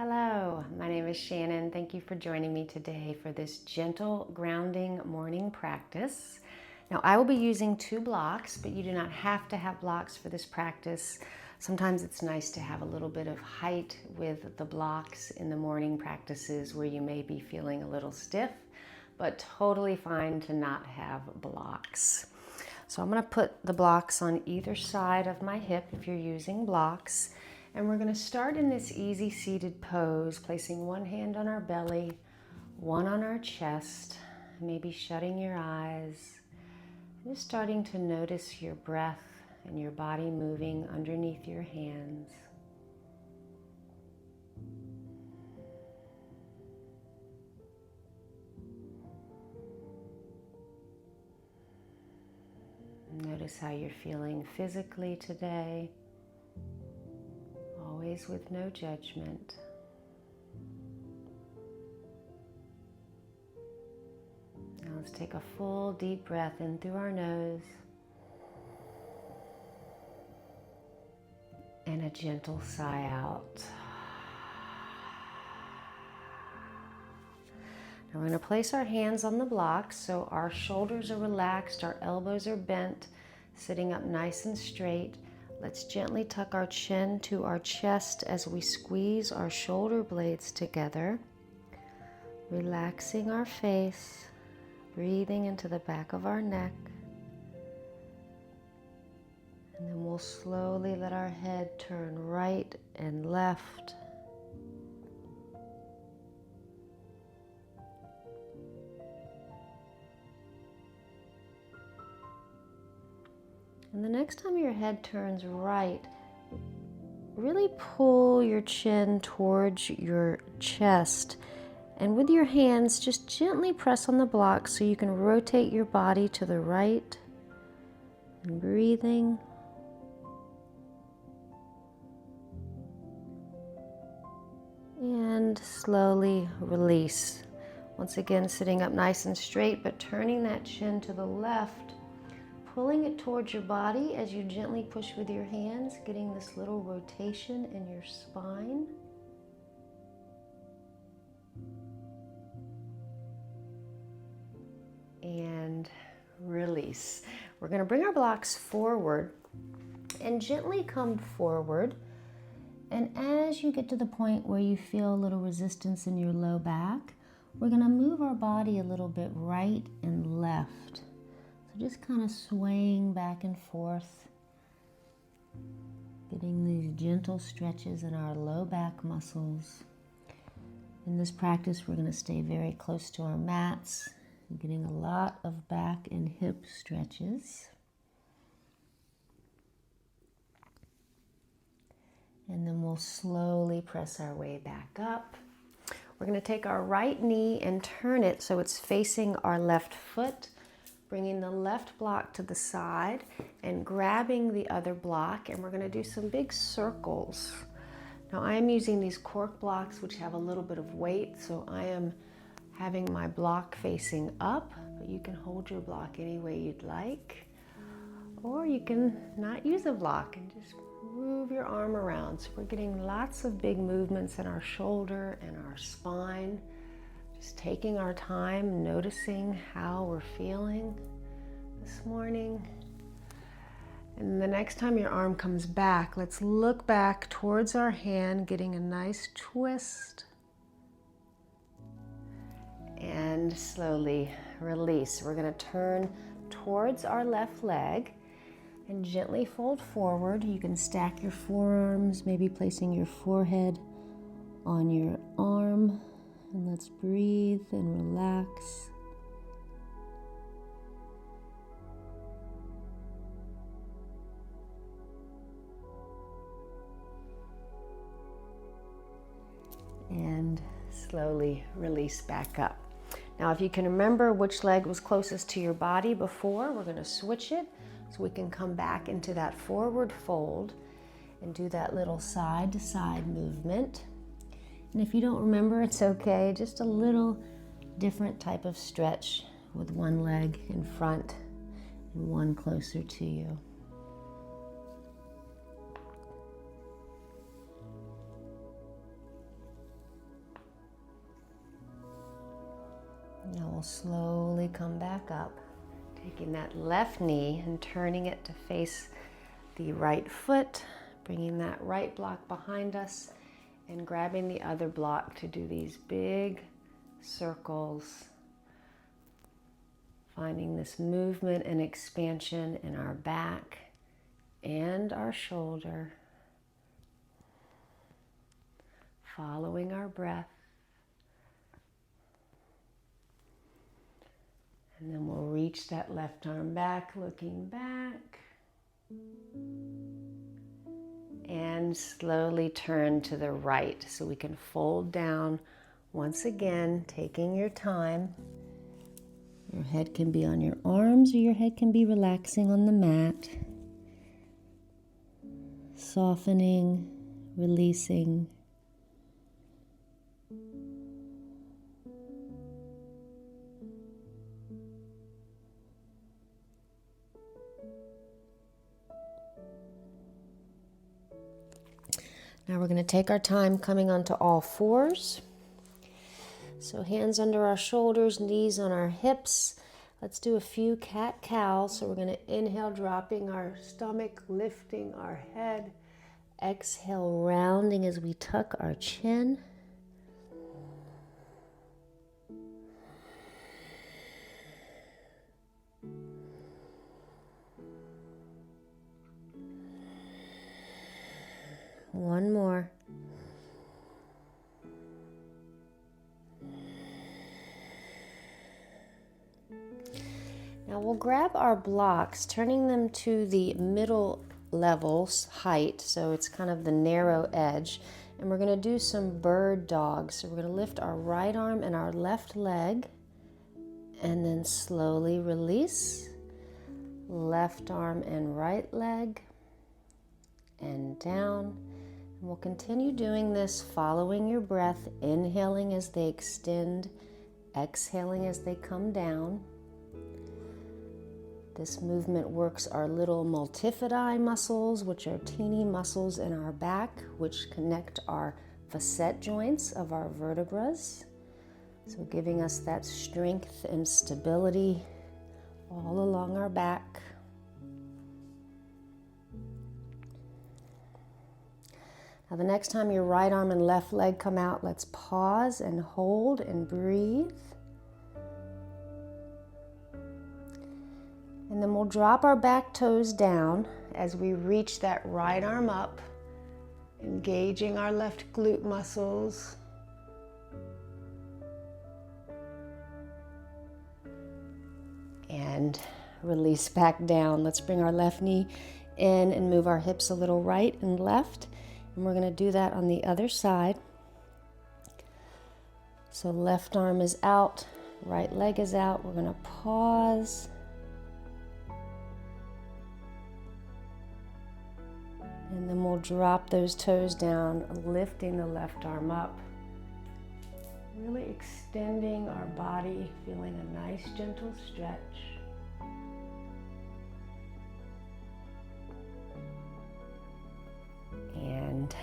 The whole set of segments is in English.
Hello, my name is Shannon. Thank you for joining me today for this gentle grounding morning practice. Now, I will be using 2 blocks, but you do not have to have blocks for this practice. Sometimes it's nice to have a little bit of height with the blocks in the morning practices where you may be feeling a little stiff, but totally fine to not have blocks. So I'm going to put the blocks on either side of my hip if you're using blocks. And we're going to start in this easy seated pose, placing one hand on our belly, one on our chest, maybe shutting your eyes. Just starting to notice your breath and your body moving underneath your hands. Notice how you're feeling physically today. Always with no judgment. Now let's take a full deep breath in through our nose and a gentle sigh out. Now we're going to place our hands on the blocks so our shoulders are relaxed, our elbows are bent, sitting up nice and straight. Let's gently tuck our chin to our chest as we squeeze our shoulder blades together, relaxing our face, breathing into the back of our neck. And then we'll slowly let our head turn right and left. And the next time your head turns right, really pull your chin towards your chest. And with your hands, just gently press on the block so you can rotate your body to the right. And breathing. And slowly release. Once again, sitting up nice and straight, but turning that chin to the left. Pulling it towards your body as you gently push with your hands, getting this little rotation in your spine. And release. We're going to bring our blocks forward and gently come forward. And as you get to the point where you feel a little resistance in your low back, we're going to move our body a little bit right and left. So just kind of swaying back and forth, getting these gentle stretches in our low back muscles. In this practice, we're going to stay very close to our mats, getting a lot of back and hip stretches. And then we'll slowly press our way back up. We're going to take our right knee and turn it so it's facing our left foot. Bringing the left block to the side and grabbing the other block, and we're going to do some big circles. Now I am using these cork blocks which have a little bit of weight, so I am having my block facing up, but you can hold your block any way you'd like, or you can not use a block and just move your arm around. So we're getting lots of big movements in our shoulder and our spine. Just taking our time, noticing how we're feeling this morning. And the next time your arm comes back, let's look back towards our hand, getting a nice twist. And slowly release. We're going to turn towards our left leg and gently fold forward. You can stack your forearms, maybe placing your forehead on your arm. And let's breathe and relax. And slowly release back up. Now, if you can remember which leg was closest to your body before, we're going to switch it so we can come back into that forward fold and do that little side to side movement. And if you don't remember, it's okay. Just a little different type of stretch with one leg in front and one closer to you. Now we'll slowly come back up, taking that left knee and turning it to face the right foot, bringing that right block behind us and grabbing the other block to do these big circles, finding this movement and expansion in our back and our shoulder, following our breath. And then we'll reach that left arm back, looking back. And slowly turn to the right so we can fold down once again, taking your time. Your head can be on your arms or your head can be relaxing on the mat. Softening, releasing. Now we're going to take our time coming onto all fours. So hands under our shoulders, knees on our hips. Let's do a few cat-cow. So we're going to inhale, dropping our stomach, lifting our head. Exhale, rounding as we tuck our chin. One more. Now we'll grab our blocks, turning them to the middle levels height, so it's kind of the narrow edge, and we're going to do some bird dogs. So we're going to lift our right arm and our left leg, and then slowly release. Left arm and right leg, and down. And we'll continue doing this, following your breath, inhaling as they extend, exhaling as they come down. This movement works our little multifidi muscles, which are teeny muscles in our back, which connect our facet joints of our vertebrae. So giving us that strength and stability all along our back. Now the next time your right arm and left leg come out, let's pause and hold and breathe. And then we'll drop our back toes down as we reach that right arm up, engaging our left glute muscles. And release back down. Let's bring our left knee in and move our hips a little right and left. And we're going to do that on the other side. So left arm is out, right leg is out. We're going to pause. And then we'll drop those toes down, lifting the left arm up. Really extending our body, feeling a nice gentle stretch. And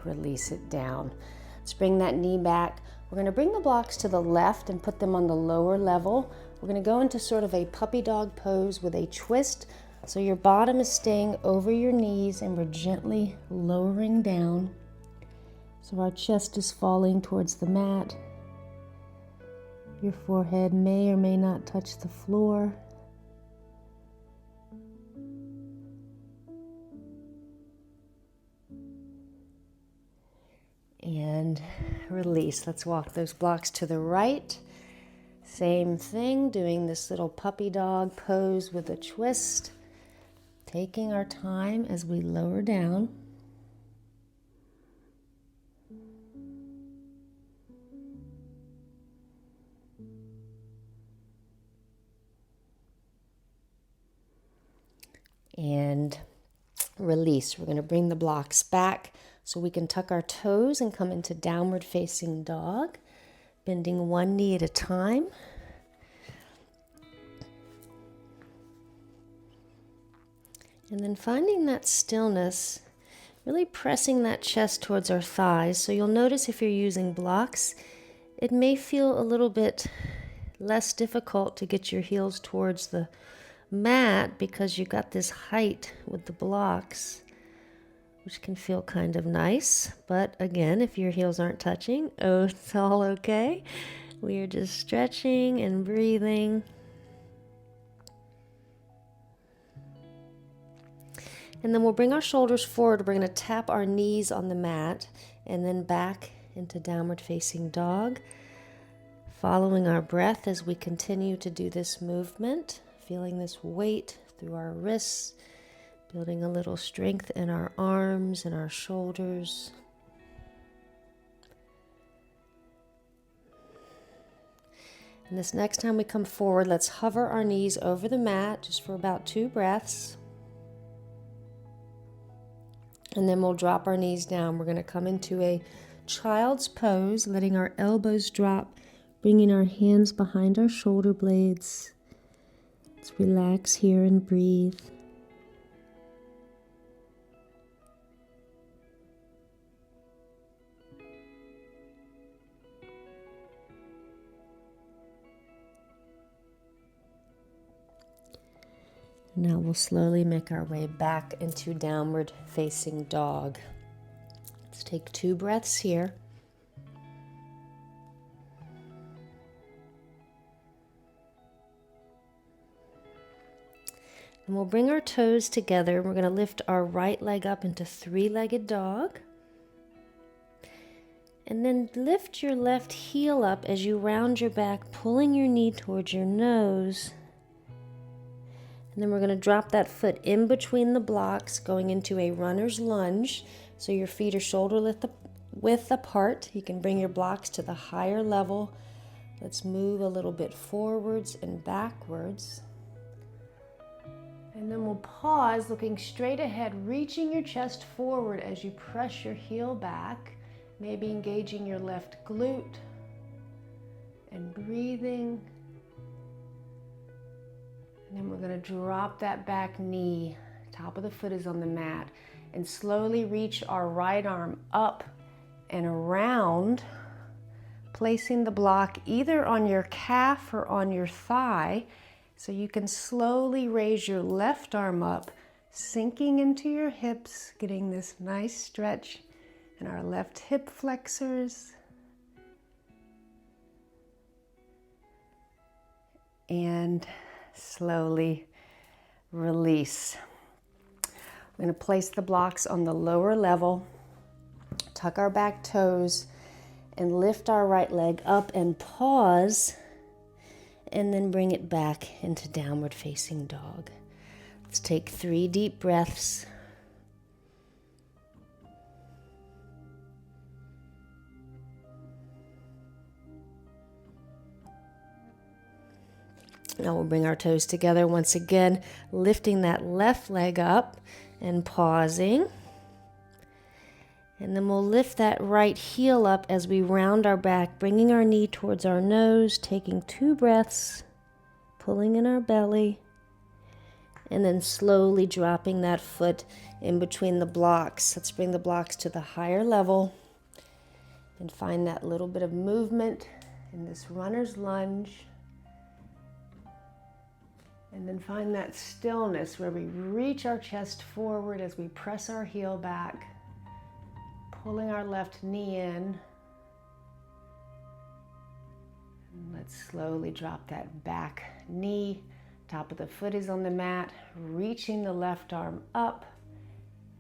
release it down. Let's bring that knee back. We're going to bring the blocks to the left and put them on the lower level. We're going to go into sort of a puppy dog pose with a twist. So your bottom is staying over your knees and we're gently lowering down. So our chest is falling towards the mat. Your forehead may or may not touch the floor. And release. Let's walk those blocks to the right. Same thing, doing this little puppy dog pose with a twist. Taking our time as we lower down. And release. We're going to bring the blocks back so we can tuck our toes and come into downward facing dog, bending one knee at a time. And then finding that stillness, really pressing that chest towards our thighs. So you'll notice if you're using blocks, it may feel a little bit less difficult to get your heels towards the mat because you got this height with the blocks, which can feel kind of nice. But again, if your heels aren't touching, oh, it's all okay. We are just stretching and breathing. And then we'll bring our shoulders forward. We're going to tap our knees on the mat and then back into downward facing dog. Following our breath as we continue to do this movement, feeling this weight through our wrists, building a little strength in our arms and our shoulders. And this next time we come forward, let's hover our knees over the mat just for about 2 breaths. And then we'll drop our knees down. We're going to come into a child's pose, letting our elbows drop, bringing our hands behind our shoulder blades. Let's relax here and breathe. Now we'll slowly make our way back into downward facing dog. Let's take 2 breaths here. And we'll bring our toes together. We're going to lift our right leg up into 3-legged dog. And then lift your left heel up as you round your back, pulling your knee towards your nose. And then we're going to drop that foot in between the blocks, going into a runner's lunge. So your feet are shoulder width apart. You can bring your blocks to the higher level. Let's move a little bit forwards and backwards. And then we'll pause, looking straight ahead, reaching your chest forward as you press your heel back, maybe engaging your left glute and breathing. And then we're going to drop that back knee. Top of the foot is on the mat. And slowly reach our right arm up and around, placing the block either on your calf or on your thigh. So you can slowly raise your left arm up, sinking into your hips, getting this nice stretch in our left hip flexors. And slowly release. We're going to place the blocks on the lower level, tuck our back toes, and lift our right leg up and pause, and then bring it back into downward facing dog. Let's take 3 deep breaths. Now we'll bring our toes together once again, lifting that left leg up and pausing. And then we'll lift that right heel up as we round our back, bringing our knee towards our nose, taking 2 breaths, pulling in our belly, and then slowly dropping that foot in between the blocks. Let's bring the blocks to the higher level and find that little bit of movement in this runner's lunge. And then find that stillness where we reach our chest forward as we press our heel back, pulling our left knee in. And let's slowly drop that back knee. Top of the foot is on the mat, reaching the left arm up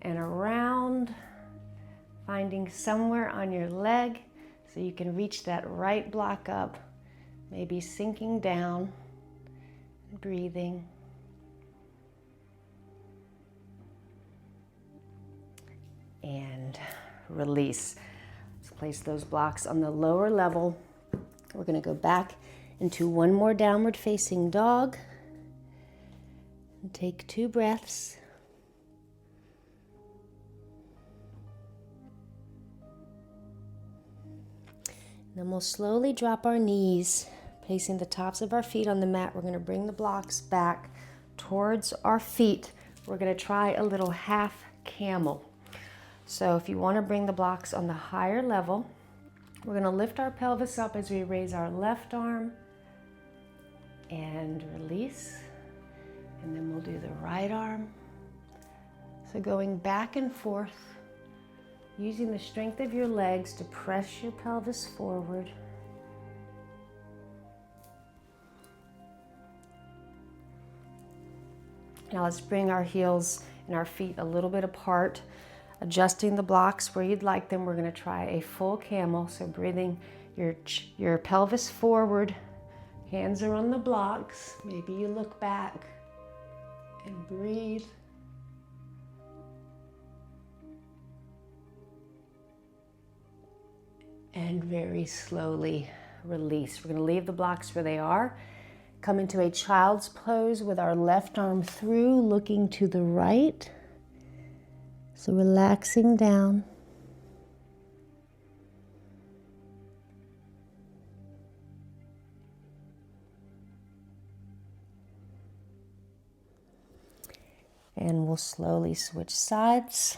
and around, finding somewhere on your leg so you can reach that right block up, maybe sinking down. Breathing. And release. Let's place those blocks on the lower level. We're going to go back into one more downward facing dog. And take 2 breaths. And then we'll slowly drop our knees, placing the tops of our feet on the mat. We're going to bring the blocks back towards our feet. We're going to try a little half camel. So if you want to bring the blocks on the higher level, we're going to lift our pelvis up as we raise our left arm and release. And then we'll do the right arm. So going back and forth, using the strength of your legs to press your pelvis forward. Now let's bring our heels and our feet a little bit apart, adjusting the blocks where you'd like them. We're going to try a full camel. So breathing your pelvis forward, hands are on the blocks. Maybe you look back and breathe. And very slowly release. We're going to leave the blocks where they are. Come into a child's pose with our left arm through, looking to the right. So relaxing down. And we'll slowly switch sides.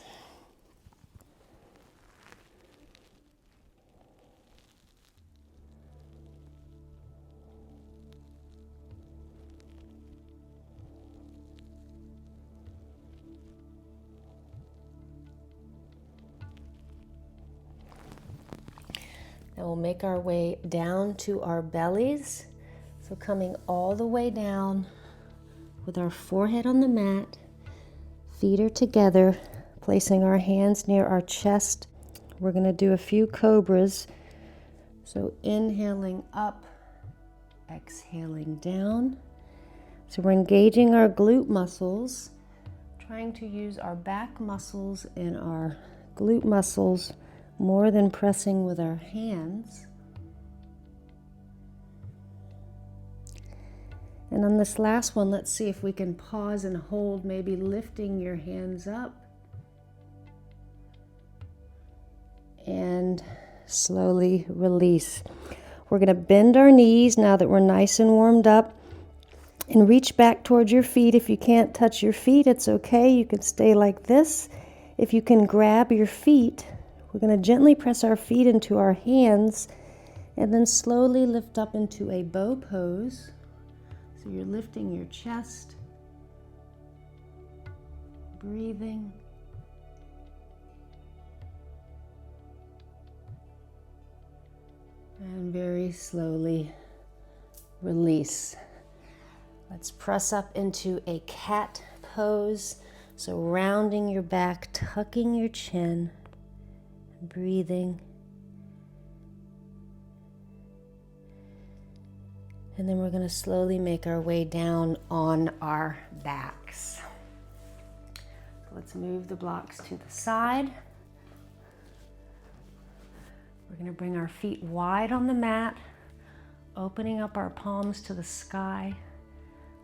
Now we'll make our way down to our bellies. So coming all the way down with our forehead on the mat, feet are together, placing our hands near our chest. We're going to do a few cobras. So inhaling up, exhaling down. So we're engaging our glute muscles, trying to use our back muscles and our glute muscles more than pressing with our hands. And on this last one, let's see if we can pause and hold, maybe lifting your hands up. And slowly release. We're going to bend our knees now that we're nice and warmed up. And reach back towards your feet. If you can't touch your feet, it's okay. You can stay like this. If you can grab your feet, we're going to gently press our feet into our hands and then slowly lift up into a bow pose. So you're lifting your chest, breathing. And very slowly release. Let's press up into a cat pose. So rounding your back, tucking your chin, breathing. And then we're going to slowly make our way down on our backs. Let's move the blocks to the side. We're going to bring our feet wide on the mat, opening up our palms to the sky.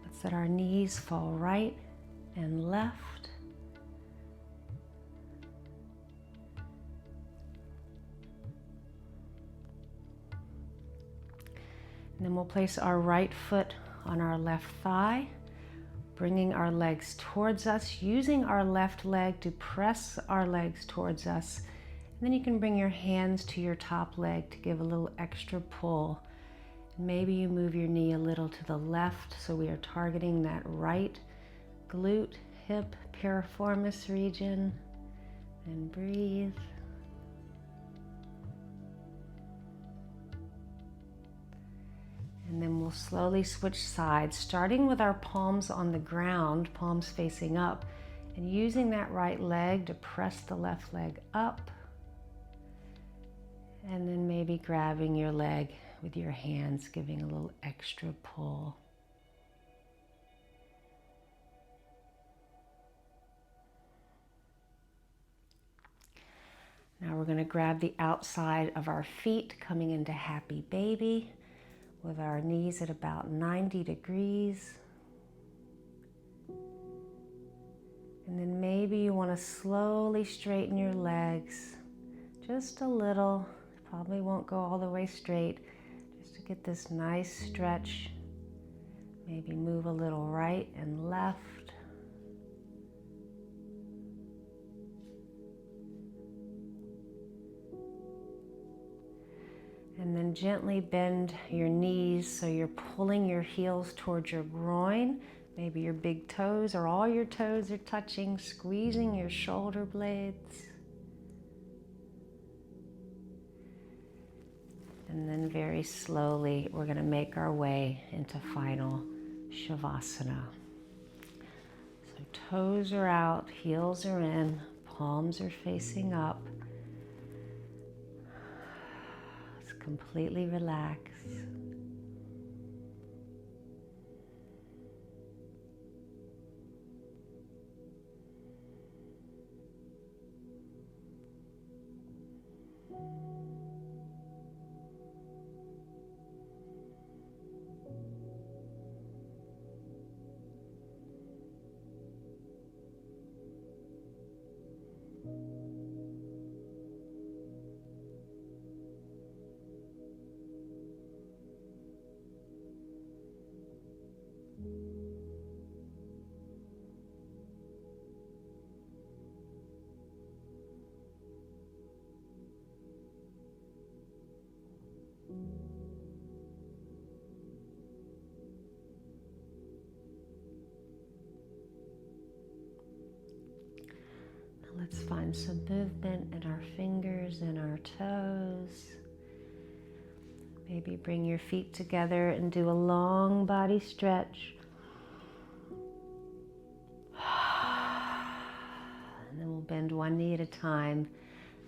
Let's let our knees fall right and left. And then we'll place our right foot on our left thigh, bringing our legs towards us, using our left leg to press our legs towards us. And then you can bring your hands to your top leg to give a little extra pull. Maybe you move your knee a little to the left, so we are targeting that right glute, hip, piriformis region. And breathe. And then we'll slowly switch sides, starting with our palms on the ground, palms facing up, and using that right leg to press the left leg up. And then maybe grabbing your leg with your hands, giving a little extra pull. Now we're going to grab the outside of our feet, coming into happy baby, with our knees at about 90 degrees. And then maybe you want to slowly straighten your legs just a little. Probably won't go all the way straight, just to get this nice stretch. Maybe move a little right and left. And then gently bend your knees so you're pulling your heels towards your groin. Maybe your big toes or all your toes are touching, squeezing your shoulder blades. And then very slowly, we're going to make our way into final Shavasana. So toes are out, heels are in, palms are facing up. Let's completely relax. Let's find some movement in our fingers and our toes. Maybe bring your feet together and do a long body stretch. And then we'll bend one knee at a time,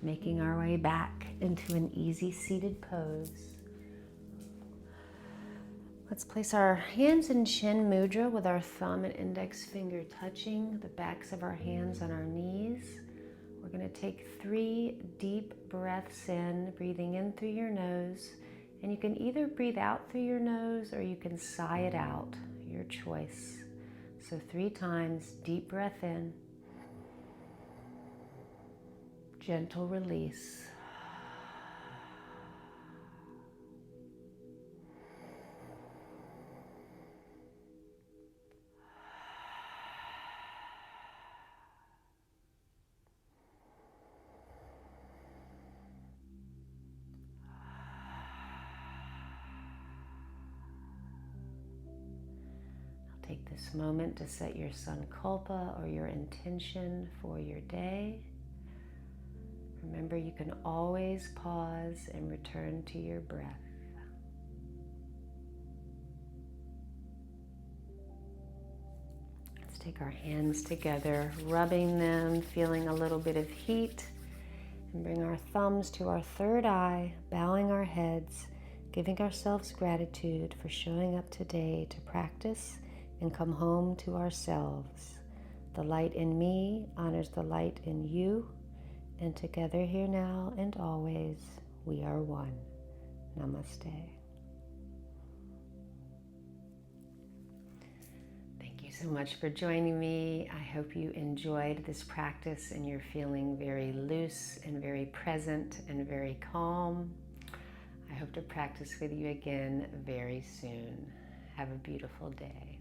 making our way back into an easy seated pose. Let's place our hands in Chin Mudra with our thumb and index finger touching the backs of our hands on our knees. We're going to take 3 deep breaths in, breathing in through your nose. And you can either breathe out through your nose or you can sigh it out, your choice. So 3 times, deep breath in, gentle release. Take this moment to set your sankalpa or your intention for your day. Remember, you can always pause and return to your breath. Let's take our hands together, rubbing them, feeling a little bit of heat, and bring our thumbs to our third eye, bowing our heads, giving ourselves gratitude for showing up today to practice and come home to ourselves. The light in me honors the light in you, and together here now and always, we are one. Namaste. Thank you so much for joining me. I hope you enjoyed this practice and you're feeling very loose and very present and very calm. I hope to practice with you again very soon. Have a beautiful day.